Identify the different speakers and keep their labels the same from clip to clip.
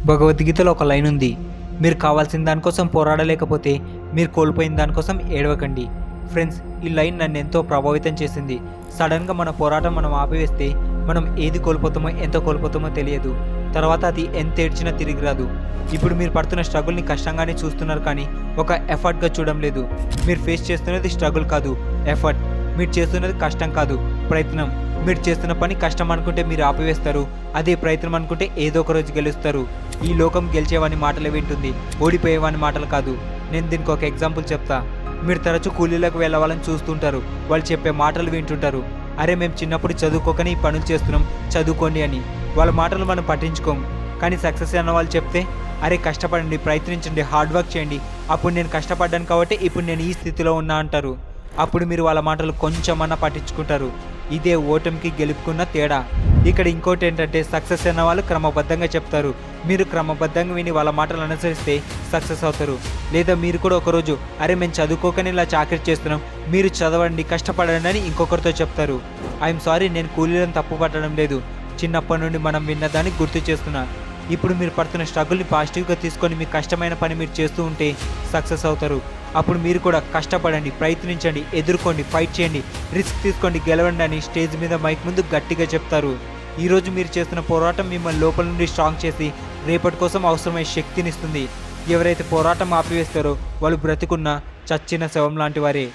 Speaker 1: భగవద్గీతలో ఒక లైన్ ఉంది, మీరు కావాల్సిన దానికోసం పోరాడలేకపోతే మీరు కోల్పోయిన దానికోసం ఏడవకండి. ఫ్రెండ్స్, ఈ లైన్ నన్ను ఎంతో ప్రభావితం చేసింది. సడన్గా మన పోరాటం మనం ఆపివేస్తే మనం ఏది కోల్పోతామో ఎంత కోల్పోతామో తెలియదు. తర్వాత అది ఎంత ఏడ్చినా తిరిగి రాదు. ఇప్పుడు మీరు పడుతున్న స్ట్రగుల్ని కష్టంగానే చూస్తున్నారు, కానీ ఒక ఎఫర్ట్గా చూడడం లేదు. మీరు ఫేస్ చేస్తున్నది స్ట్రగుల్ కాదు, ఎఫర్ట్. మీరు చేస్తున్నది కష్టం కాదు, ప్రయత్నం. మీరు చేస్తున్న పని కష్టం అనుకుంటే మీరు ఆపివేస్తారు, అదే ప్రయత్నం అనుకుంటే ఏదో ఒక రోజు గెలుస్తారు. ఈ లోకం గెలిచేవాని మాటలు వింటుంది, ఓడిపోయేవాని మాటలు కాదు. నేను దీనికి ఒక ఎగ్జాంపుల్ చెప్తా. మీరు తరచూ కూలీలకు వెళ్ళవాలని చూస్తుంటారు, వాళ్ళు చెప్పే మాటలు వింటుంటారు. అరే మేము చిన్నప్పుడు చదువుకోకని ఈ పనులు చేస్తున్నాం, చదువుకోండి అని. వాళ్ళ మాటలు మనం పట్టించుకోము. కానీ సక్సెస్ అన్న వాళ్ళు చెప్తే, అరే కష్టపడండి, ప్రయత్నించండి, హార్డ్ వర్క్ చేయండి, అప్పుడు నేను కష్టపడ్డాను కాబట్టి ఇప్పుడు నేను ఈ స్థితిలో ఉన్నా అంటారు. అప్పుడు మీరు వాళ్ళ మాటలు కొంచెమన్నా పట్టించుకుంటారు. ఇదే ఓటమికి గెలుపుకున్న తేడా. ఇక్కడ ఇంకోటి ఏంటంటే, సక్సెస్ అన్న వాళ్ళు క్రమబద్ధంగా చెప్తారు. మీరు క్రమబద్ధంగా విని వాళ్ళ మాటలు అనుసరిస్తే సక్సెస్ అవుతారు. లేదా మీరు కూడా ఒకరోజు, అరే మేము చదువుకోకని ఇలా చాకరీ చేస్తున్నాం, మీరు చదవండి, కష్టపడండి అని ఇంకొకరితో చెప్తారు. ఐఎమ్ సారీ, నేను కూలీలను తప్పు పట్టడం లేదు. చిన్నప్పటి నుండి మనం విన్నదాన్ని గుర్తు చేస్తున్నా. ఇప్పుడు మీరు పడుతున్న స్ట్రగుల్ని పాజిటివ్గా తీసుకొని మీ కష్టమైన పని మీరు చేస్తూ ఉంటే సక్సెస్ అవుతారు. అప్పుడు మీరు కూడా కష్టపడండి, ప్రయత్నించండి, ఎదుర్కోండి, ఫైట్ చేయండి, రిస్క్ తీసుకోండి, గెలవండి అని స్టేజ్ మీద మైక్ ముందు గట్టిగా చెప్తారు. ఈరోజు మీరు చేస్తున్న పోరాటం మిమ్మల్ని లోపల నుండి స్ట్రాంగ్ చేసి రేపటి కోసం అవసరమైన శక్తినిస్తుంది. ఎవరైతే పోరాటం ఆపివేస్తారో వాళ్ళు బ్రతికున్న చచ్చిన శవం లాంటి వారే.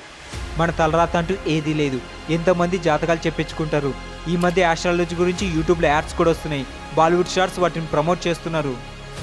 Speaker 1: మన తలరాత అంటూ ఏదీ లేదు. ఎంతమంది జాతకాలు చెప్పించుకుంటారు. ఈ మధ్య ఆస్ట్రాలజీ గురించి యూట్యూబ్లో యాడ్స్ కూడా వస్తున్నాయి. బాలీవుడ్ స్టార్స్ వాటిని ప్రమోట్ చేస్తున్నారు.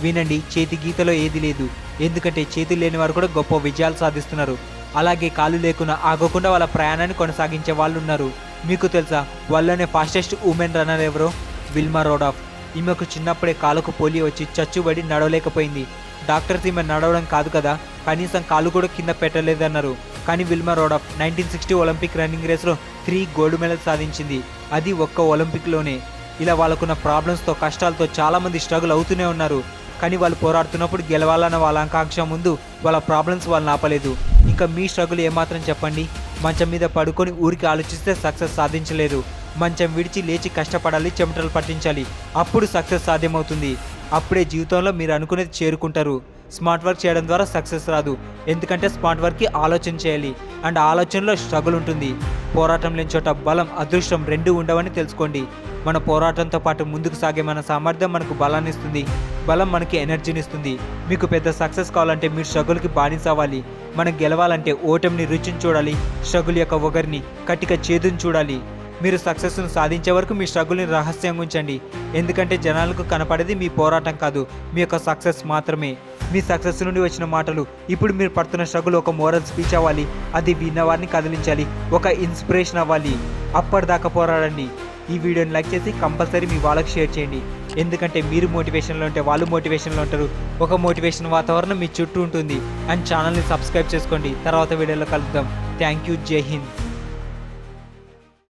Speaker 1: వినండి, చేతి గీతలో ఏది లేదు. ఎందుకంటే చేతులు లేని వారు కూడా గొప్ప విజయాలు సాధిస్తున్నారు. అలాగే కాళ్ళు లేకుండా ఆగకుండా వాళ్ళ ప్రయాణాన్ని కొనసాగించే వాళ్ళు ఉన్నారు. మీకు తెలుసా, వాళ్ళనే ఫాస్టెస్ట్ ఉమెన్ రన్నర్ ఎవరో? విల్మా రౌడాఫ్. ఈమెకు చిన్నప్పుడే కాలుకు పోలియో వచ్చి చచ్చుబడి నడవలేకపోయింది. డాక్టర్స్ ఈమె నడవడం కాదు కదా, కనీసం కాలు కూడా కింద పెట్టలేదన్నారు. కానీ విల్మా రౌడాఫ్ 1960 ఒలింపిక్ రన్నింగ్ రేస్లో 3 గోల్డ్ మెడల్స్ సాధించింది. అది ఒక్క ఒలింపిక్లోనే. ఇలా వాళ్ళకున్న ప్రాబ్లమ్స్తో, కష్టాలతో చాలామంది స్ట్రగుల్ అవుతూనే ఉన్నారు. కానీ వాళ్ళు పోరాడుతున్నప్పుడు గెలవాలన్న వాళ్ళ ఆకాంక్ష ముందు వాళ్ళ ప్రాబ్లమ్స్ వాళ్ళని ఆపలేదు. ఇంకా మీ స్ట్రగుల్ ఏమాత్రం చెప్పండి. మంచం మీద పడుకొని ఊరికి ఆలోచిస్తే సక్సెస్ సాధించలేరు. మంచం విడిచి లేచి కష్టపడాలి, చెమటలు పట్టించాలి, అప్పుడు సక్సెస్ సాధ్యమవుతుంది. అప్పుడే జీవితంలో మీరు అనుకునేది చేరుకుంటారు. స్మార్ట్ వర్క్ చేయడం ద్వారా సక్సెస్ రాదు. ఎందుకంటే స్మార్ట్ వర్క్కి ఆలోచన చేయాలి, అండ్ ఆలోచనలో స్ట్రగుల్ ఉంటుంది. పోరాటం లేని చోట బలం, అదృష్టం రెండూ ఉండవని తెలుసుకోండి. మన పోరాటంతో పాటు ముందుకు సాగే మన సామర్థ్యం మనకు బలాన్ని ఇస్తుంది, బలం మనకి ఎనర్జీని ఇస్తుంది. మీకు పెద్ద సక్సెస్ కావాలంటే మీరు స్ట్రగుల్కి బానిస అవ్వాలి. మనం గెలవాలంటే ఓటమిని రుచిని చూడాలి, స్ట్రగుల్ యొక్క ఒగరిని, కటిక చేదుని చూడాలి. మీరు సక్సెస్ను సాధించే వరకు మీ స్ట్రగుల్ని రహస్యంగా ఉంచండి. ఎందుకంటే జనాలకు కనపడేది మీ పోరాటం కాదు, మీ యొక్క సక్సెస్ మాత్రమే. మీ సక్సెస్ నుండి వచ్చిన మాటలు ఇప్పుడు మీరు పడుతున్న స్ట్రగుల్ ఒక మోరల్ స్పీచ్ అవ్వాలి. అది విన్నవారిని కదిలించాలి, ఒక ఇన్స్పిరేషన్ అవ్వాలి. అప్పటిదాకా పోరాడండి. ఈ వీడియోని లైక్ చేసి కంపల్సరీ మీ వాళ్ళకి షేర్ చేయండి. ఎందుకంటే మీరు మోటివేషన్లో ఉంటే వాళ్ళు మోటివేషన్లో ఉంటారు. ఒక మోటివేషన్ వాతావరణం మీ చుట్టూ ఉంటుంది. అండ్ ఛానల్ని సబ్స్క్రైబ్ చేసుకోండి. తర్వాత వీడియోలో కలుద్దాం. Thank you. జై హింద్.